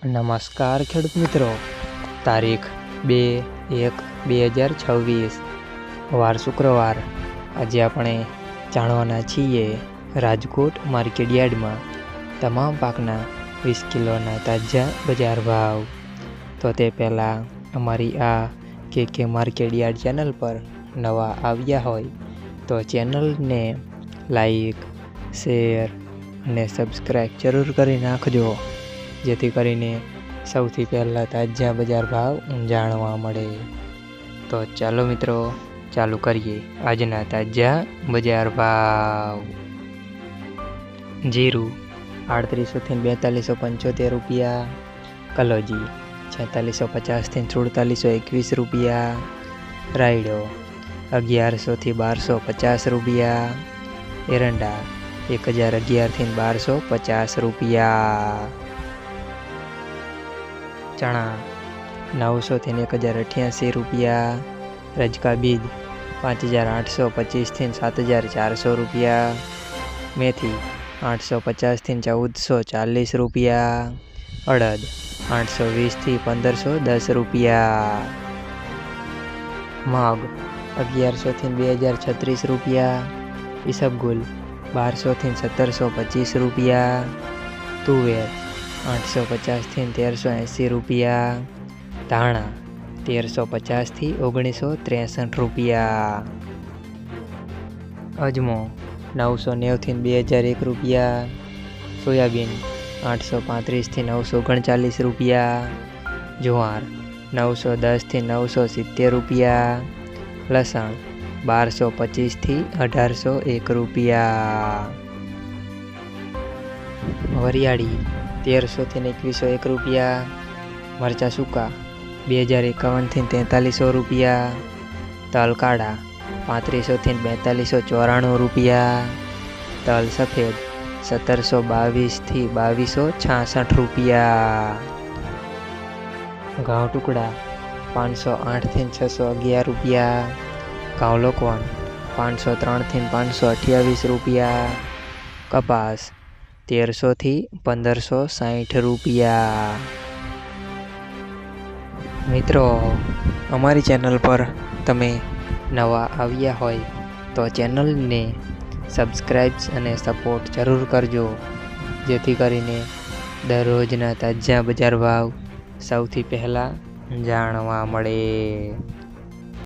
નમસ્કાર ખેડૂત મિત્રો, તારીખ 2/1/2026 વાર શુક્રવાર। આજે આપણે જાણવાના છીએ રાજકોટ માર્કેટ યાર્ડમાં તમામ પાકના 20 કિલોના તાજા બજાર ભાવ। તો તે પહેલાં અમારી આ કે માર્કેટ યાર્ડ ચેનલ પર નવા આવ્યા હોય તો ચેનલને લાઈક, શેર અને સબસ્ક્રાઈબ જરૂર કરી નાખજો, જેથી કરીને સૌથી પહેલાં તાજા બજાર ભાવ જાણવા મળે। તો ચાલો મિત્રો, ચાલુ કરીએ આજના તાજા બજાર ભાવ। જીરું 3800 થી 4275 રૂપિયા, કલોજી 4650 થી 4721 રૂપિયા, રાયડો 1100 થી 1250 રૂપિયા, એરંડા 1011 થી 1250 રૂપિયા, ચણા 900 થી 1088 રૂપિયા, રજકા બીજ 5825 થી 7400 રૂપિયા, મેથી 850 થી 1440 રૂપિયા, અડદ 820 થી 1510 રૂપિયા, મગ 1100 થી 2036 રૂપિયા, ઈસબગુલ 1200 થી 1725 રૂપિયા, તુવેર 850 થી 1380 રૂપિયા, ધાણા 1350 થી 1963 રૂપિયા, અજમો 990 થી 2001 રૂપિયા, સોયાબીન 835 થી 939 રૂપિયા, જુવાર 910 થી 970 રૂપિયા, લસણ 1225 થી 1801 રૂપિયા, વરિયાળી 1300 થી 2101 રૂપિયા, મરચાં સૂકા 2051 થી 4300 રૂપિયા, તલ કાળા 3500 થી 4294 રૂપિયા, તલ સફેદ 1722 થી 2266 રૂપિયા, ઘઉં ટુકડા 508 થી 611 રૂપિયા, ઘઉં લોકવન 503 થી 528 રૂપિયા, કપાસ 1300 થી 1560 રૂપિયા। મિત્રો, અમારી ચેનલ પર તમે નવા આવ્યા હોય તો ચેનલને સબસ્ક્રાઈબ અને સપોર્ટ જરૂર કરજો, જેથી કરીને દરરોજના તાજા બજાર ભાવ સૌથી પહેલાં જાણવા મળે।